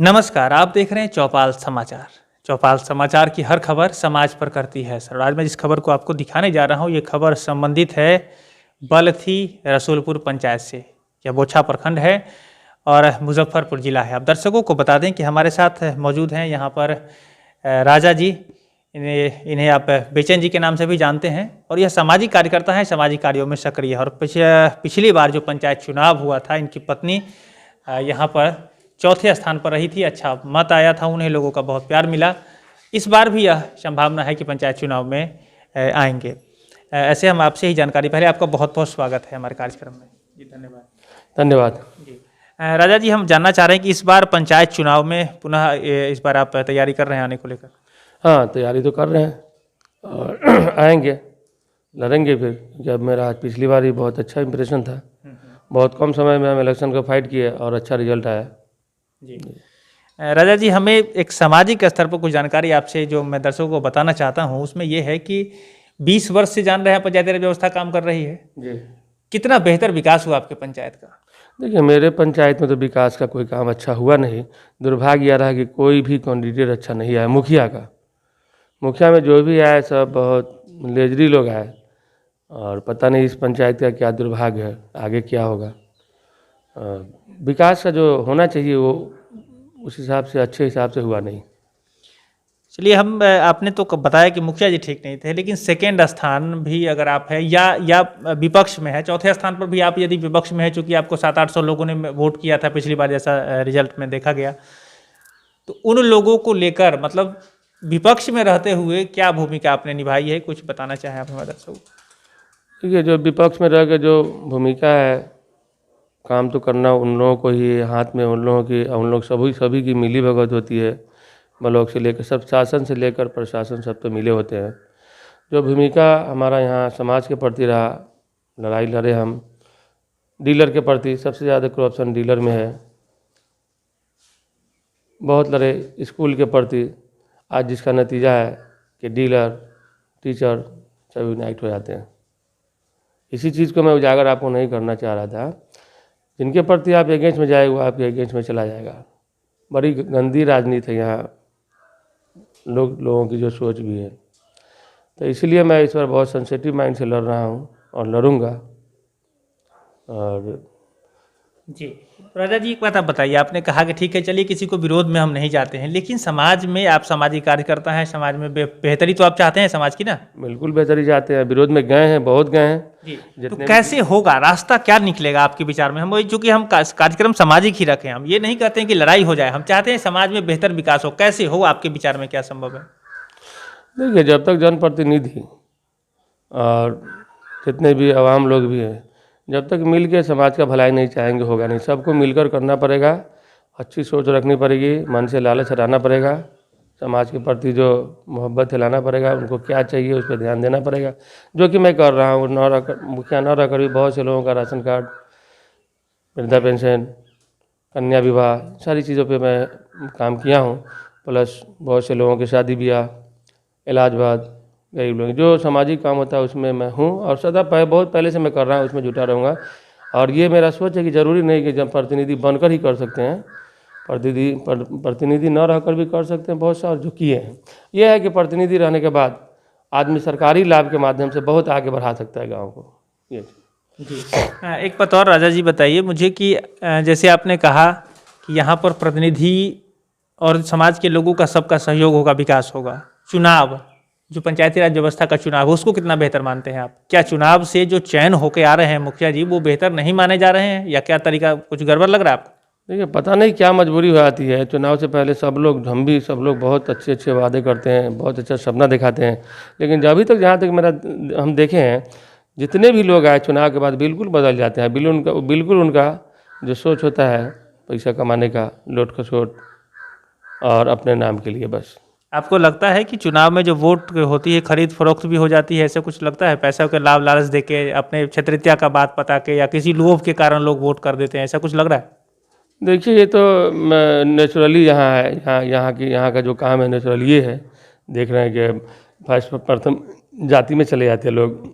नमस्कार, आप देख रहे हैं चौपाल समाचार। चौपाल समाचार की हर खबर समाज पर करती है असर। आज मैं जिस खबर को आपको दिखाने जा रहा हूँ, ये खबर संबंधित है बलथी रसूलपुर पंचायत से। यह बोछा प्रखंड है और मुजफ्फरपुर जिला है। अब दर्शकों को बता दें कि हमारे साथ मौजूद हैं यहाँ पर राजा जी। इन्हें आप बेचैन जी के नाम से भी जानते हैं और यह सामाजिक कार्यकर्ता हैं, सामाजिक कार्यों में सक्रिय है। और पिछली बार जो पंचायत चुनाव हुआ था, इनकी पत्नी यहाँ पर चौथे स्थान पर रही थी। अच्छा मत आया था उन्हें, लोगों का बहुत प्यार मिला। इस बार भी यह संभावना है कि पंचायत चुनाव में आएंगे। ऐसे हम आपसे ही जानकारी, पहले आपका बहुत बहुत स्वागत है हमारे कार्यक्रम में जी। धन्यवाद। धन्यवाद जी राजा जी, हम जानना चाह रहे हैं कि इस बार पंचायत चुनाव में पुनः इस बार आप तैयारी कर रहे हैं आने को लेकर? हाँ, तैयारी तो कर रहे हैं और आएंगे, लड़ेंगे फिर। जब मेरा आज पिछली बार ही बहुत अच्छा इंप्रेशन था, बहुत कम समय में हम इलेक्शन को फाइट किए और अच्छा रिजल्ट आया जी। राजा जी, हमें एक सामाजिक स्तर पर कुछ जानकारी आपसे जो मैं दर्शकों को बताना चाहता हूँ, उसमें यह है कि 20 वर्ष से जान रहे हैं पंचायती राज व्यवस्था काम कर रही है जी। कितना बेहतर विकास हुआ आपके पंचायत का? देखिए, मेरे पंचायत में तो विकास का कोई काम अच्छा हुआ नहीं। दुर्भाग्य यह रहा कि कोई भी कैंडिडेट अच्छा नहीं आया। मुखिया में जो भी आए सब बहुत लेजरी लोग आए और पता नहीं इस पंचायत का क्या दुर्भाग्य है, आगे क्या होगा। विकास का जो होना चाहिए वो उस हिसाब से, अच्छे हिसाब से हुआ नहीं। चलिए, हम आपने तो बताया कि मुखिया जी ठीक नहीं थे, लेकिन सेकेंड स्थान भी अगर आप है या विपक्ष में है, चौथे स्थान पर भी आप यदि विपक्ष में है, चूंकि आपको 700-800 लोगों ने वोट किया था पिछली बार जैसा रिजल्ट में देखा गया, तो उन लोगों को लेकर मतलब विपक्ष में रहते हुए क्या भूमिका आपने निभाई है, कुछ बताना चाहें आप हमारे दर्शकों को? देखिए, जो विपक्ष में रह के जो भूमिका है, काम तो करना उन लोगों को ही हाथ में, उन लोग सभी की मिली भगत होती है। ब्लॉक से लेकर सब, शासन से लेकर प्रशासन, सब तो मिले होते हैं। जो भूमिका हमारा यहाँ समाज के प्रति रहा, लड़ाई लड़े हम डीलर के प्रति। सबसे ज़्यादा करप्शन डीलर में है, बहुत लड़े स्कूल के प्रति। आज जिसका नतीजा है कि डीलर टीचर सब यूनाइट हो जाते हैं। इसी चीज़ को मैं उजागर आपको नहीं करना चाह रहा था। जिनके प्रति आप अगेंस्ट में जाए वो आपके अगेंस्ट में चला जाएगा। बड़ी गंदी राजनीति है यहाँ, लोगों की जो सोच भी है। तो इसलिए मैं इस बार बहुत सेंसिटिव माइंड से लड़ रहा हूँ और लड़ूंगा। और जी राजा जी, एक बात आप बताइए, आपने कहा कि ठीक है चलिए किसी को विरोध में हम नहीं जाते हैं, लेकिन समाज में आप सामाजिक कार्यकर्ता हैं, समाज में बेहतरी तो आप चाहते हैं समाज की ना? बिल्कुल बेहतरी चाहते हैं, विरोध में गए हैं, बहुत गए हैं जी। तो कैसे होगा, रास्ता क्या निकलेगा आपके विचार में? हम वही, चूंकि हम कार्यक्रम सामाजिक ही रखें, हम ये नहीं कहते हैं कि लड़ाई हो जाए, हम चाहते हैं समाज में बेहतर विकास हो। कैसे हो आपके विचार में, क्या संभव है? देखिए, जब तक जनप्रतिनिधि और जितने भी आवाम लोग भी हैं, जब तक मिल के समाज का भलाई नहीं चाहेंगे होगा नहीं। सबको मिलकर करना पड़ेगा, अच्छी सोच रखनी पड़ेगी, मन से लालच हटाना पड़ेगा, समाज के प्रति जो मोहब्बत लाना पड़ेगा, उनको क्या चाहिए उस पर ध्यान देना पड़ेगा, जो कि मैं कर रहा हूँ। मुखिया न रहकर भी बहुत से लोगों का राशन कार्ड, वृद्धा पेंशन, कन्या विवाह, सारी चीज़ों पे मैं काम किया हूँ। प्लस बहुत से लोगों के शादी ब्याह, इलाज बाद, गरीब लोग, जो सामाजिक काम होता है उसमें मैं हूँ और सदा बहुत पहले से मैं कर रहा हूँ, उसमें जुटा रहूँगा। और ये मेरा सोच है कि ज़रूरी नहीं कि जब प्रतिनिधि बनकर ही कर सकते हैं, प्रतिनिधि न रहकर भी कर सकते हैं। बहुत सारे जो किए हैं, ये है कि प्रतिनिधि रहने के बाद आदमी सरकारी लाभ के माध्यम से बहुत आगे बढ़ा सकता है गाँव को। ये जी। एक बात और राजा जी बताइए मुझे कि जैसे आपने कहा कि यहाँ पर प्रतिनिधि और समाज के लोगों का सबका सहयोग होगा, विकास होगा। चुनाव, जो पंचायती राज व्यवस्था का चुनाव है, उसको कितना बेहतर मानते हैं आप? क्या चुनाव से जो चयन होके आ रहे हैं मुखिया जी, वो बेहतर नहीं माने जा रहे हैं, या क्या तरीका कुछ गड़बड़ लग रहा है आपको? देखिए, पता नहीं क्या मजबूरी हो जाती है। चुनाव से पहले सब लोग, हम भी सब लोग बहुत अच्छे अच्छे वादे करते हैं, बहुत अच्छा सपना दिखाते हैं, लेकिन अभी तक जहाँ तक हम देखे हैं, जितने भी लोग आए चुनाव के बाद बिल्कुल बदल जाते हैं। बिल्कुल उनका जो सोच होता है पैसा कमाने का, लोट खसोट और अपने नाम के लिए बस। आपको लगता है कि चुनाव में जो वोट होती है खरीद फरोख्त भी हो जाती है, ऐसा कुछ लगता है? पैसा के लाभ लालच देके, अपने क्षेत्रीयता का बात पता के, या किसी लोभ के कारण लोग वोट कर देते हैं, ऐसा कुछ लग रहा है? देखिए, ये तो नेचुरली यहाँ है, यहाँ का जो काम है नेचुरली ये है। देख रहे हैं कि फर्स्ट प्रथम जाति में चले जाते हैं लोग।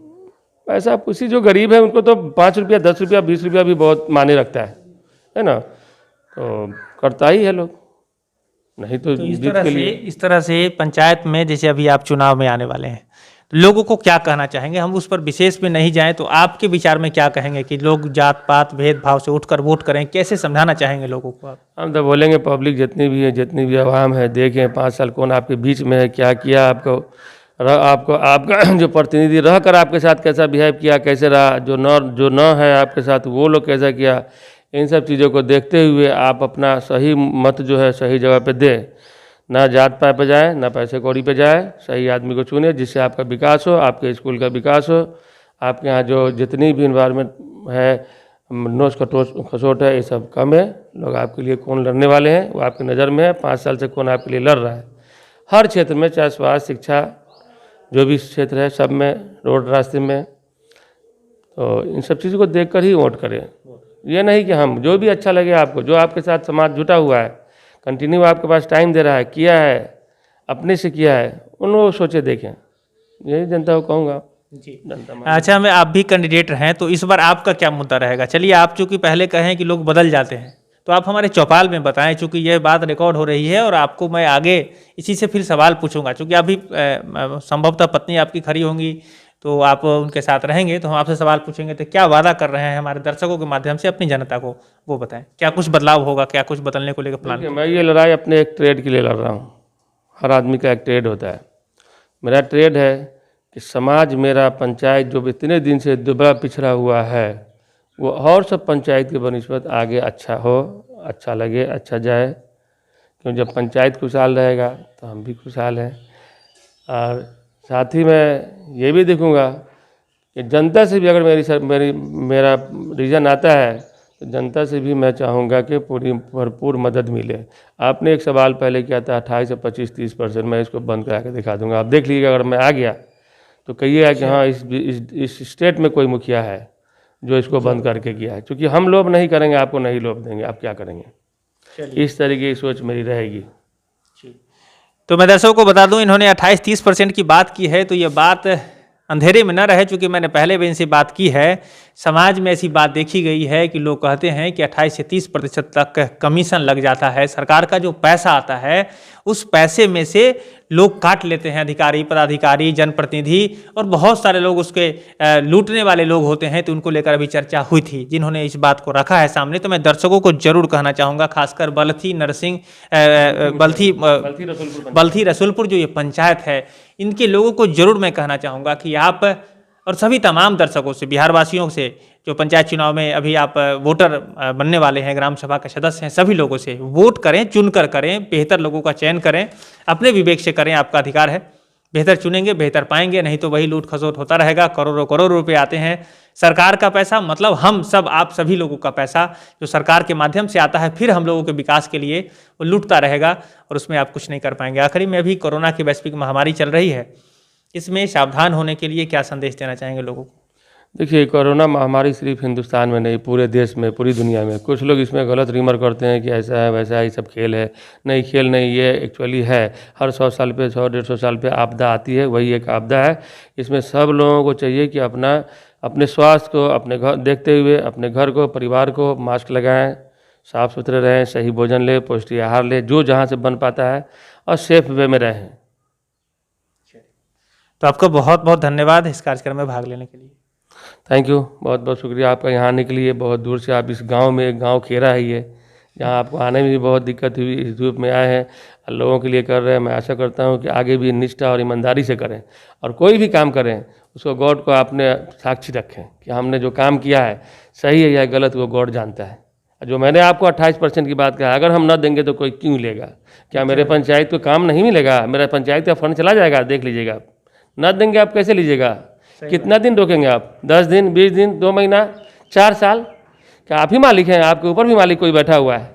पैसा किसी जो गरीब है उनको तो 5 रुपया, 10 रुपया, 20 रुपया भी बहुत मायने रखता है ना, तो करता ही है लोग। नहीं तो तो इस जीत तरह के से लिए। इस तरह से पंचायत में जैसे अभी आप चुनाव में आने वाले हैं, तो लोगों को क्या कहना चाहेंगे? हम उस पर विशेष में नहीं जाएं, तो आपके विचार में क्या कहेंगे कि लोग जात पात भेदभाव से उठकर वोट करें? कैसे समझाना चाहेंगे लोगों को आप? हम तो बोलेंगे पब्लिक जितनी भी है, जितनी भी आवाम है, देखें 5 साल कौन आपके बीच में है, क्या किया आपको, आपको आपका जो प्रतिनिधि रह कर आपके साथ कैसा बिहेव किया, कैसे रहा, जो न है आपके साथ वो लोग कैसा किया, इन सब चीज़ों को देखते हुए आप अपना सही मत जो है सही जगह पे दें। ना जात पात पे जाए, ना पैसे कौड़ी पे जाए, सही आदमी को चुने जिससे आपका विकास हो, आपके स्कूल का विकास हो, आपके यहाँ जो जितनी भी इन्वायरमेंट है, नोच खसोट है, ये सब कम है। लोग आपके लिए कौन लड़ने वाले हैं वो आपकी नज़र में है। 5 साल से कौन आपके लिए लड़ रहा है, हर क्षेत्र में, चाहे स्वास्थ्य, शिक्षा, जो भी क्षेत्र है सब में, रोड रास्ते में। तो इन सब चीज़ों को देख कर ही वोट करें। ये नहीं कि हम जो भी अच्छा लगे आपको, जो आपके साथ समाज जुटा हुआ है, कंटिन्यू आपके पास टाइम दे रहा है, किया है, अपने से किया है, उन लोगों को सोचे देखें। यही जनता को कहूँगा। जी। जनता अच्छा, मैं आप भी कैंडिडेट हैं, तो इस बार आपका क्या मुद्दा रहेगा? चलिए, आप चूंकि पहले कहें कि लोग बदल जाते हैं, तो आप हमारे चौपाल में बताएं, चूंकि यह बात रिकॉर्ड हो रही है और आपको मैं आगे इसी से फिर सवाल पूछूंगा। चूंकि अभी संभवतः पत्नी आपकी खड़ी होंगी, तो आप उनके साथ रहेंगे, तो हम आपसे सवाल पूछेंगे। तो क्या वादा कर रहे हैं हमारे दर्शकों के माध्यम से अपनी जनता को, वो बताएं। क्या कुछ बदलाव होगा, क्या कुछ बदलने को लेकर प्लान? देखिए, मैं ये लड़ाई अपने एक ट्रेड के लिए लड़ रहा हूँ। हर आदमी का एक ट्रेड होता है। मेरा ट्रेड है कि समाज मेरा, पंचायत जो इतने दिन से दुबला पिछड़ा हुआ है, वो और सब पंचायत की बनिस्बत आगे अच्छा हो, अच्छा लगे, अच्छा जाए। क्यों, जब पंचायत खुशहाल रहेगा तो हम भी खुशहाल हैं। और साथ ही मैं ये भी देखूंगा कि जनता से भी अगर मेरा रीजन आता है, तो जनता से भी मैं चाहूँगा कि पूरी भरपूर मदद मिले। आपने एक सवाल पहले किया था 28 से 25-30%, मैं इसको बंद करा के दिखा दूंगा। आप देख लीजिएगा, अगर मैं आ गया तो कहिएगा कि हाँ, इस स्टेट में कोई मुखिया है जो इसको बंद करके किया है। क्योंकि हम लोभ नहीं करेंगे, आपको नहीं लोभ देंगे, आप क्या करेंगे। इस तरीके की सोच मेरी रहेगी। तो मैं दर्शकों को बता दूं, इन्होंने 28-30% की बात की है, तो ये बात अंधेरे में न रहे। चूंकि मैंने पहले भी इनसे बात की है, समाज में ऐसी बात देखी गई है कि लोग कहते हैं कि 28 से 30% तक कमीशन लग जाता है। सरकार का जो पैसा आता है, उस पैसे में से लोग काट लेते हैं, अधिकारी, पदाधिकारी, जनप्रतिनिधि, और बहुत सारे लोग उसके लूटने वाले लोग होते हैं। तो उनको लेकर अभी चर्चा हुई थी, जिन्होंने इस बात को रखा है सामने। तो मैं दर्शकों को जरूर कहना चाहूँगा, खासकर बल्थी रसूलपुर जो ये पंचायत है, इनके लोगों को जरूर मैं कहना चाहूँगा कि आप, और सभी तमाम दर्शकों से, बिहार वासियों से, जो पंचायत चुनाव में अभी आप वोटर बनने वाले हैं, ग्राम सभा के सदस्य हैं, सभी लोगों से वोट करें, चुनकर करें, बेहतर लोगों का चयन करें, अपने विवेक से करें, आपका अधिकार है। बेहतर चुनेंगे बेहतर पाएंगे, नहीं तो वही लूट खसोट होता रहेगा। करोड़ों करोड़ रुपए आते हैं, सरकार का पैसा, मतलब हम सब, आप सभी लोगों का पैसा जो सरकार के माध्यम से आता है, फिर हम लोगों के विकास के लिए वो लूटता रहेगा, और उसमें आप कुछ नहीं कर पाएंगे। आखिरी में अभी कोरोना की वैश्विक महामारी चल रही है, इसमें सावधान होने के लिए क्या संदेश देना चाहेंगे लोगों को? देखिए, कोरोना महामारी सिर्फ हिंदुस्तान में नहीं, पूरे देश में, पूरी दुनिया में। कुछ लोग इसमें गलत रिमर करते हैं कि ऐसा है वैसा है, ये सब खेल है। नहीं, खेल नहीं, ये एक्चुअली है। हर 100 साल पे, 100-150 साल पे आपदा आती है, वही एक आपदा है। इसमें सब लोगों को चाहिए कि अपने स्वास्थ्य को, अपने घर देखते हुए, अपने घर को, परिवार को मास्क लगाएं, साफ़ सुथरे रहें, सही भोजन लें, पौष्टिक आहार लें, जो जहाँ से बन पाता है, और सेफ वे में रहें। तो आपको बहुत बहुत धन्यवाद इस कार्यक्रम में भाग लेने के लिए। थैंक यू, बहुत बहुत शुक्रिया आपका यहाँ आने के लिए। बहुत दूर से आप इस गांव में, एक गांव खेरा है ये, जहाँ आपको आने में भी बहुत दिक्कत हुई, इस धूप में आए हैं, लोगों के लिए कर रहे हैं। मैं आशा करता हूँ कि आगे भी निष्ठा और ईमानदारी से करें, और कोई भी काम करें उसको गॉड को आपने साक्षी रखें कि हमने जो काम किया है सही है या गलत, वो गॉड जानता है। जो मैंने आपको 28% की बात कहा, अगर हम न देंगे तो कोई क्यों लेगा? क्या मेरे पंचायत को काम नहीं मिलेगा? मेरा पंचायत का फंड चला जाएगा? देख लीजिएगा आप। न देंगे आप कैसे लीजिएगा? कितना दिन रोकेंगे आप? 10 दिन, 20 दिन, 2 महीना, 4 साल? क्या आप ही मालिक हैं? आपके ऊपर भी मालिक कोई बैठा हुआ है?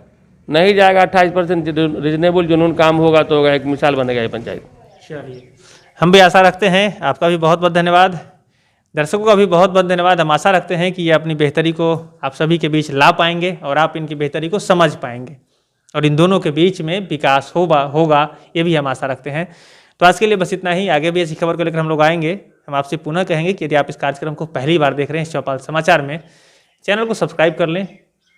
नहीं जाएगा। 28% रीजनेबल जुनून काम होगा तो होगा, एक मिसाल बनेगा ये पंचायत। चलिए, हम भी आशा रखते हैं। आपका भी बहुत बहुत धन्यवाद, दर्शकों का भी बहुत बहुत धन्यवाद। हम आशा रखते हैं कि ये अपनी बेहतरी को आप सभी के बीच ला पाएंगे, और आप इनकी बेहतरी को समझ पाएंगे, और इन दोनों के बीच में विकास होगा, ये भी हम आशा रखते हैं। तो आज के लिए बस इतना ही। आगे भी ऐसी खबर को लेकर हम लोग आएंगे। हम आपसे पुनः कहेंगे कि यदि आप इस कार्यक्रम को पहली बार देख रहे हैं इस चौपाल समाचार में, चैनल को सब्सक्राइब कर लें,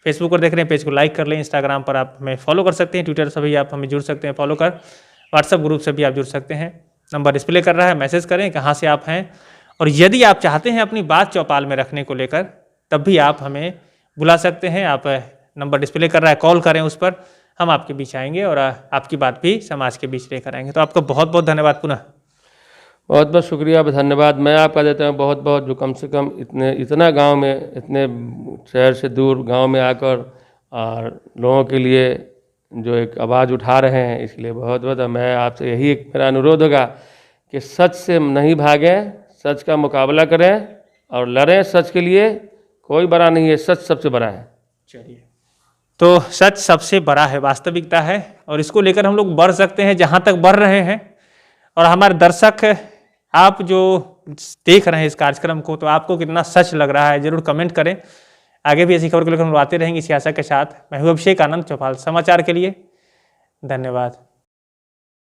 फेसबुक पर देख रहे हैं पेज को लाइक कर लें, इंस्टाग्राम पर आप हमें फॉलो कर सकते हैं, ट्विटर से भी आप हमें जुड़ सकते हैं फॉलो कर, व्हाट्सएप ग्रुप से भी आप जुड़ सकते हैं। नंबर डिस्प्ले कर रहा है, मैसेज करें कहाँ से आप हैं, और यदि आप चाहते हैं अपनी बात चौपाल में रखने को लेकर तब भी आप हमें बुला सकते हैं। आप नंबर डिस्प्ले कर रहा है, कॉल करें उस पर, हम आपके बीच आएंगे और आपकी बात भी समाज के बीच लेकर आएंगे। तो आपका बहुत बहुत धन्यवाद पुनः। बहुत बहुत शुक्रिया, धन्यवाद मैं आपका देता हूँ बहुत बहुत, जो कम से कम इतना गांव में, इतने शहर से दूर गांव में आकर और लोगों के लिए जो एक आवाज़ उठा रहे हैं, इसलिए बहुत बहुत मैं आपसे यही एक मेरा अनुरोध होगा कि सच से नहीं भागें, सच का मुकाबला करें और लड़ें सच के लिए। कोई बड़ा नहीं है, सच सबसे बड़ा है। चलिए, तो सच सबसे बड़ा है, वास्तविकता है, और इसको लेकर हम लोग बढ़ सकते हैं जहाँ तक बढ़ रहे हैं। और हमारे दर्शक, आप जो देख रहे हैं इस कार्यक्रम को, तो आपको कितना सच लग रहा है जरूर कमेंट करें। आगे भी ऐसी खबर को लेकर हम आते रहेंगे इसी आशा के साथ। मैं हूँ अभिषेक आनंद, चौपाल समाचार के लिए। धन्यवाद।